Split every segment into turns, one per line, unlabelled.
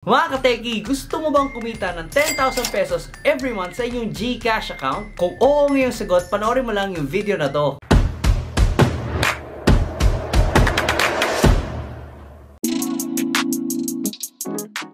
Mga kateki, gusto mo bang kumita ng 10,000 pesos every month sa inyong GCash account? Kung oo ang iyong sagot, panoorin mo lang yung video na to.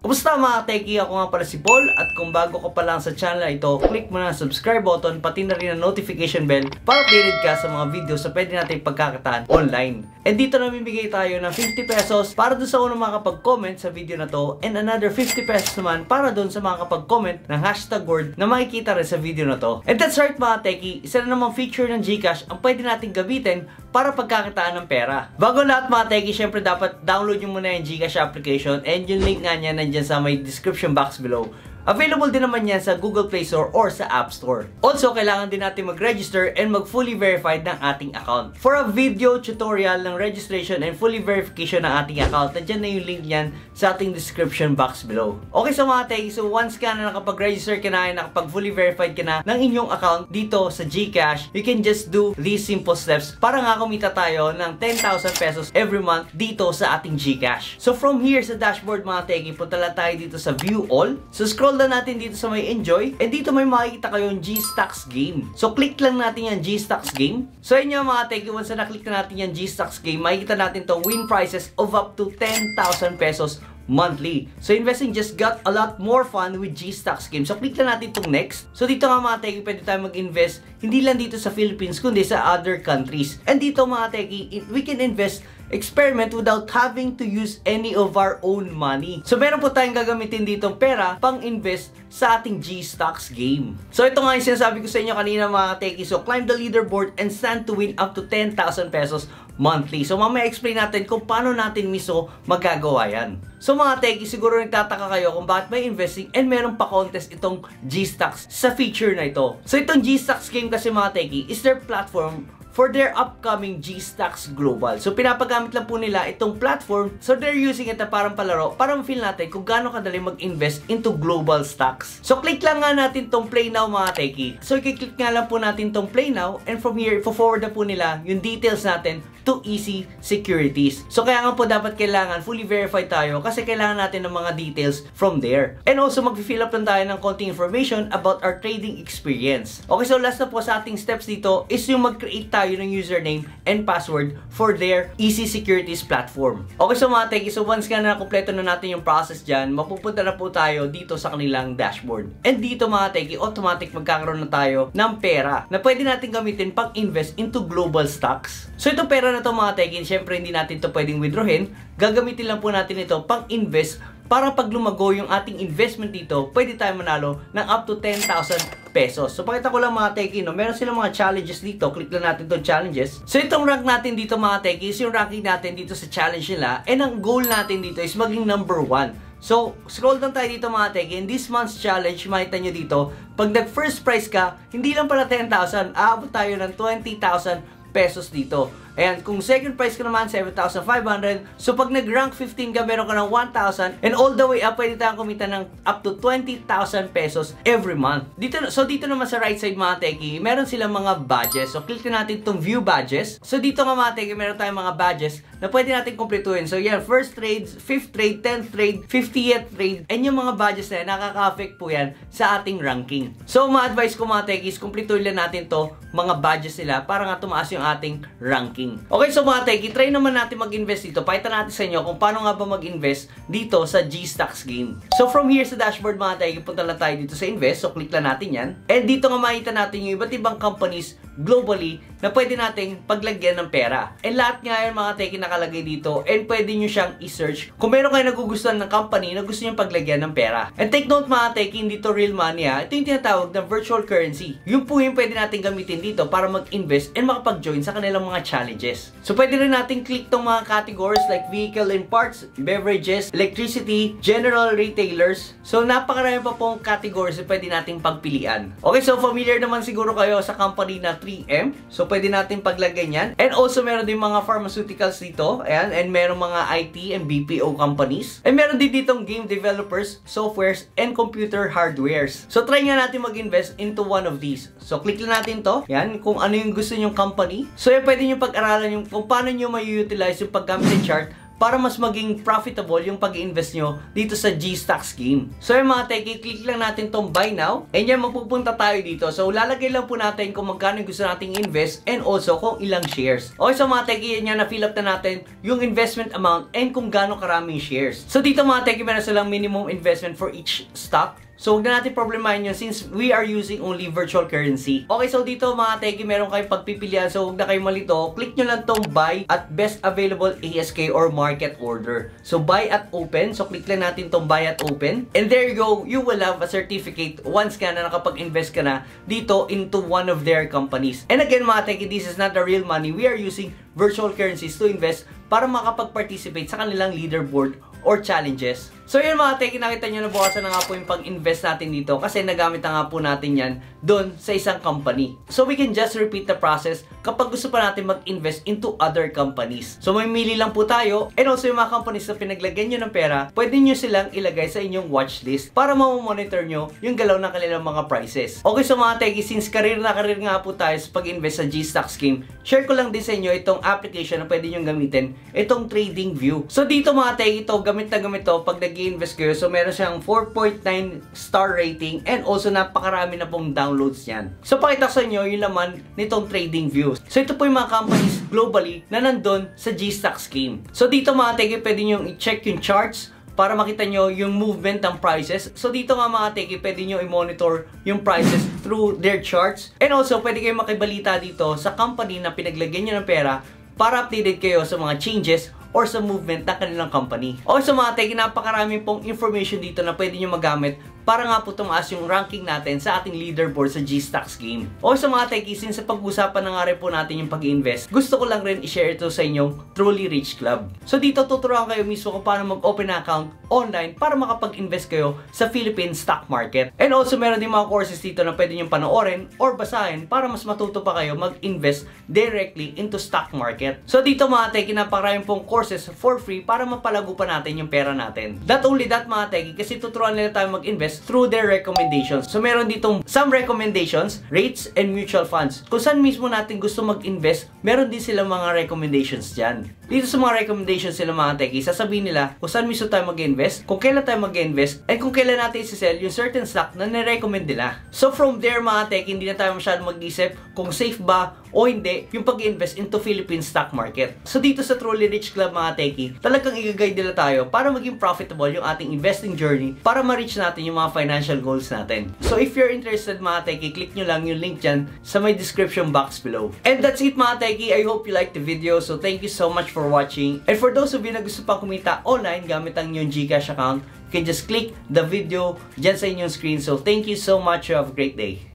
Kumusta mga teki? Ako nga pala si Paul at kung bago ka pa lang sa channel na ito, click mo na ang subscribe button pati na rin ang notification bell para updated ka sa mga videos na pwede natin pagkakataan online. And dito namimigay tayo ng 50 pesos para doon sa unang makapag-comment sa video na to and another 50 pesos naman para doon sa mga kapag-comment ng hashtag word na makikita rin sa video na to. And that's right mga teki, isa na namang feature ng GCash ang pwede natin gamitin para pagkakitaan ng pera. Bago lahat mga teki, syempre dapat download nyo muna yung GCash application and yung link nga niya nandiyan sa may description box below. Available din naman yan sa Google Play Store or sa App Store. Also, kailangan din natin mag-register and mag-fully verified ng ating account. For a video tutorial ng registration and fully verification ng ating account, nandiyan na yung link niyan sa ating description box below. Okay, so mga teki, so once ka na nakapag-register ka na, nakapag-fully verified ka na ng inyong account dito sa GCash, you can just do these simple steps para nga kumita tayo ng 10,000 pesos every month dito sa ating GCash. So from here sa dashboard mga teki, punta lang tayo dito sa View All. So scroll na natin dito sa may Enjoy and dito may makikita kayong G-Stocks game. So click lang natin yung G-Stocks game. So yun yung mga teki, once na click na natin yung G-Stocks game, makikita natin tong win prices of up to 10,000 pesos monthly. So investing just got a lot more fun with G-Stocks game. So click lang natin itong next. So dito nga mga teki, pwede tayo mag-invest hindi lang dito sa Philippines kundi sa other countries. And dito mga teki, we can invest experiment without having to use any of our own money. So meron po tayong gagamitin ditong pera pang-invest sa ating G-Stocks game. So ito nga yung sinasabi ko sa inyo kanina mga teki. So climb the leaderboard and stand to win up to 10,000 pesos monthly. So mamaya explain natin kung paano natin mismo magagawa yan. So mga teki, siguro nagtataka kayo kung bakit may investing and meron pa contest itong G-Stocks sa feature na ito. So itong G-Stocks game kasi mga teki is their platform for their upcoming G-Stocks Global. So pinapagamit lang po nila itong platform. So they're using it na parang palaro para ma-feel natin kung gaano kadali mag-invest into global stocks. So click lang nga natin tong Play Now mga teki. So i-click nga lang po natin tong Play Now and from here, i-forward na po nila yung details natin to Easy Securities. So kaya nga po dapat kailangan fully verified tayo kasi kailangan natin ng mga details from there. And also mag-fill up lang tayo ng konting information about our trading experience. Okay, so last na po sa ating steps dito is yung mag-create tayo ng username and password for their Easy Securities platform. Okay, so mga teki, so once nga na kumpleto na natin yung process dyan, mapupunta na po tayo dito sa kanilang dashboard. And dito mga teki, automatic magkakaroon na tayo ng pera na pwede natin gamitin pang-invest into global stocks. So ito pera na to mga teki, syempre hindi natin to pwedeng withdrawin. Gagamitin lang po natin ito pang-invest para pag lumago yung ating investment dito, pwede tayo manalo ng up to 10,000 pesos. So pakita ko lang mga teki, no, meron silang mga challenges dito. Click lang natin itong challenges. So itong rank natin dito mga teki is yung ranking natin dito sa challenge nila. And ang goal natin dito is maging number 1. So, scroll lang tayo dito mga teki. In this month's challenge, makita nyo dito, pag nag-first prize ka, hindi lang pala 10,000, aabot tayo ng 20,000 pesos dito. Ayan, kung second prize ka naman, 7,500. So, pag nag-rank 15 ka, meron ka ng 1,000. And all the way up, pwede tayong kumita ng up to 20,000 pesos every month. Dito naman sa right side, mga teki, meron silang mga badges. So, click natin itong view badges. So, dito nga mga teki, meron tayong mga badges na pwede natin kumpletuhin. So, yan, first trade, 5th trade, 10th trade, 50th trade. And yung mga badges na yan, nakaka-affect po yan sa ating ranking. So, ma-advise ko mga teki is kumpletuhin lang natin to mga badges nila para nga tumaas yung ating ranking. Okay, so mga teki, try naman natin mag-invest dito. Pakita natin sa inyo kung paano nga ba mag-invest dito sa G-Stocks game. So from here sa dashboard mga teki, punta lang tayo dito sa invest. So click lang natin yan. And dito nga makita natin yung iba't ibang companies globally na pwede nating paglagyan ng pera. And lahat nga yun mga teki nakalagay dito and pwede nyo siyang i-search kung meron kayo nagugustuhan ng company na gusto nyo paglagyan ng pera. And take note mga teki, hindi to real money ha. Ito yung tinatawag na virtual currency. Yung po yung pwede natin gamitin dito para mag-invest and makapag-join sa kanilang mga challenges. So pwede rin natin click tong mga categories like vehicle and parts, beverages, electricity, general retailers. So napakarami pa pong categories na pwede nating pagpilian. Okay, so familiar naman siguro kayo sa company na 3M. So pwede natin paglagay yan. And also meron din mga pharmaceuticals dito. Ayan, and meron mga IT and BPO companies. And meron din ditong game developers, softwares, and computer hardwares. So try nga natin mag-invest into one of these. So click lang natin to. Yan, kung ano yung gusto nyong company. So yan, pwede nyo pag-aralan yung kung paano nyo may utilize yung paggamit ng chart para mas maging profitable yung pag-invest nyo dito sa G-Stock scheme. So yung mga techie, click lang natin tong buy now and yan mapupunta tayo dito. So lalagay lang po natin kung magkano gusto nating invest and also kung ilang shares. Okay, so mga techie, yan na fill up na natin yung investment amount and kung gaano karaming shares. So dito mga techie, meron silang minimum investment for each stock. So, huwag na natin problemahin yun since we are using only virtual currency. Okay, so dito mga techie, meron kayong pagpipilian. So, huwag na kayong malito. Click nyo lang tong buy at best available ASK or market order. So, buy at open. So, click lang natin tong buy at open. And there you go. You will have a certificate once ka na nakapag-invest ka na dito into one of their companies. And again mga techie, this is not the real money. We are using virtual currencies to invest para makapag-participate sa kanilang leaderboard or challenges. So yun mga techie, nakita nyo na bukasan na nga po yung pag-invest natin dito kasi nagamit na nga po natin yan doon sa isang company. So we can just repeat the process kapag gusto pa natin mag-invest into other companies. So may mili lang po tayo and also yung mga companies na pinaglagyan nyo ng pera, pwede nyo silang ilagay sa inyong watchlist para mamonitor nyo yung galaw ng kanilang mga prices. Okay, so mga techie, since career na career nga po tayo sa pag-invest sa G-Stock scheme, share ko lang din sa inyo itong application na pwede nyo gamitin, itong TradingView. So dito mga techie, ito gamit na gamit to pag nag-i-invest kayo. So meron siyang 4.9 star rating and also napakarami na pong downloads yan. So pakita sa inyo yung laman nitong TradingView. So ito po yung mga companies globally na nandun sa G-Stock scheme. So dito mga techie, pwede nyo i-check yung charts para makita nyo yung movement ng prices. So dito nga mga techie, pwede nyo i-monitor yung prices through their charts. And also, pwede kayo makibalita dito sa company na pinaglagyan nyo ng pera para updated kayo sa mga changes or sa movement ng kanilang company. O sa mga techie, napakarami pong information dito na pwede nyo magamit para nga po tumaas yung ranking natin sa ating leaderboard sa G-Stock scheme. O sa mga techie, since sa pag-usapan na nga rin po natin yung pag-invest, gusto ko lang rin i-share ito sa inyong Truly Rich Club. So dito tuturuan kayo mismo kung paano mag-open account online para makapag-invest kayo sa Philippine stock market. And also meron din mga courses dito na pwede nyo panoorin or basahin para mas matuto pa kayo mag-invest directly into stock market. So dito mga techie, napakaraming pong courses for free para mapalago pa natin yung pera natin. Not only that mga techie, kasi tuturuan nila tayo mag-invest through their recommendations. So meron ditong some recommendations, rates, and mutual funds. Kung saan mismo natin gusto mag-invest, meron din sila mga recommendations dyan. Dito sa mga recommendations sila mga techie, sasabihin nila kung saan mismo tayo mag-invest, kung kailan tayo mag-invest, and kung kailan natin isi-sell yung certain stock na nire-recommend nila. So from there mga techie, hindi na tayo masyadong mag-isip kung safe ba o hindi yung pag-invest into Philippine stock market. So dito sa Truly Rich Club mga techie, talagang i-guide nila tayo para maging profitable yung ating investing journey para ma-reach natin yung mga financial goals natin. So if you're interested mga techie, click nyo lang yung link dyan sa my description box below. And that's it mga techie. I hope you liked the video. So thank you so much for watching. And for those of you na gusto pang kumita online gamit ang inyong GCash account, you can just click the video dyan sa inyong screen. So thank you so much. You have a great day.